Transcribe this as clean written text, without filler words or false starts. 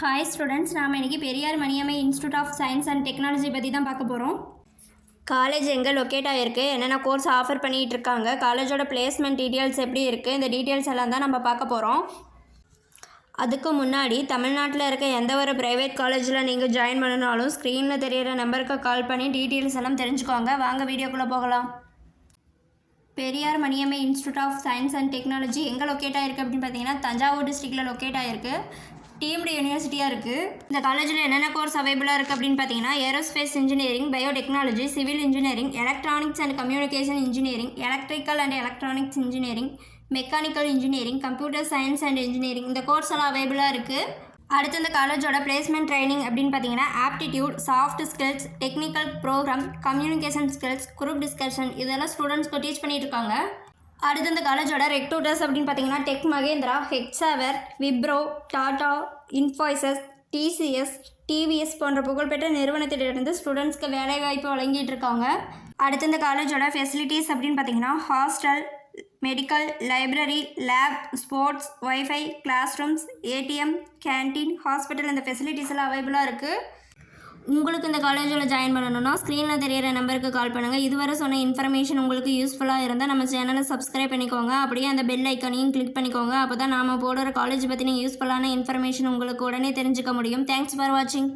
Hi students, நாம் இன்றைக்கி Periyar Maniammai institute of science and technology பற்றி தான் பார்க்க போகிறோம். காலேஜ் எங்கே லொக்கேட் ஆகிருக்கு, என்னென்ன கோர்ஸ் ஆஃபர் பண்ணிகிட்டு இருக்காங்க, காலேஜோட பிளேஸ்மெண்ட் டீட்டெயில்ஸ் எப்படி இருக்குது, இந்த டீட்டெயில்ஸ் எல்லாம் தான் நம்ம பார்க்க போகிறோம். அதுக்கு முன்னாடி தமிழ்நாட்டில் இருக்க எந்த ஒரு ப்ரைவேட் காலேஜில் நீங்கள் ஜாயின் பண்ணனாலும் ஸ்க்ரீனில் தெரியிற நம்பருக்கு கால் பண்ணி டீட்டெயில்ஸ் எல்லாம் தெரிஞ்சுக்கோங்க. வாங்க வீடியோக்குள்ளே போகலாம். Periyar Maniammai institute of science and technology எங்கே லொக்கேட் ஆகிருக்கு அப்படின்னு பார்த்தீங்கன்னா தஞ்சாவூர் டிஸ்ட்ரிக்டில் லொக்கேட் ஆகிருக்கு. டீம்டு யூனிவர்சிட்டியாக இருக்குது. இந்த காலேஜில் என்னென்ன கோர்ஸ் அவைலபிளாக இருக்குது அப்படின்னு பார்த்தீங்கன்னா aerospace engineering, biotechnology, civil engineering, electronics and communication engineering, electrical and electronics engineering, mechanical engineering, computer science and engineering இந்த கோர்ஸ் எல்லாம் அவைலபிளாக இருக்குது. அடுத்து இந்த காலேஜோட பிளேஸ்மெண்ட் ட்ரைனிங் அப்படின்னு பார்த்தீங்கன்னா aptitude, soft skills, technical program, communication skills, group discussion இதெல்லாம் ஸ்டூடெண்ட்ஸ்க்கு டீச் பண்ணிட்டு இருக்காங்க. அடுத்து இந்த காலேஜோட ரெக்ரூட்டர்ஸ் அப்படின்னு பார்த்தீங்கன்னா டெக் மகேந்திரா, ஹெச்சாவர், விப்ரோ, டாடா, இன்ஃபோசிஸ், டிசிஎஸ், டிவிஎஸ் போன்ற புகழ்பெற்ற நிறுவனத்திலிருந்து ஸ்டூடெண்ட்ஸ்க்கு வேலைவாய்ப்பு வழங்கிட்டு இருக்காங்க. அடுத்து இந்த காலேஜோட ஃபெசிலிட்டிஸ் அப்படின்னு பார்த்தீங்கன்னா hostel, medical, library, lab, sports, wifi, class rooms, ATM, canteen, hospital இந்த ஃபெசிலிட்டிஸ் எல்லாம் அவைலபிளாக இருக்குது. உங்களுக்கு இந்த காலேஜில் ஜாயின் பண்ணணும்னா ஸ்க்ரீனில் தெரியிற நம்பருக்கு கால் பண்ணுங்கள். இதுவரை சொன்ன இன்ஃபர்மேஷன் உங்களுக்கு யூஸ்ஃபுல்லாக இருந்தால் நம்ம சேனலை சப்ஸ்கிரைப் பண்ணிக்கோங்க. அப்படியே அந்த பெல் ஐக்கானையும் கிளிக் பண்ணிக்கோங்க. அப்போ தான் நாம் போடுற காலேஜ் பற்றின யூஸ்ஃபுல்லான இன்ஃபர்மேஷன் உங்களுக்கு உடனே தெரிஞ்சுக்க முடியும். தேங்க்ஸ் ஃபார் வாட்சிங்.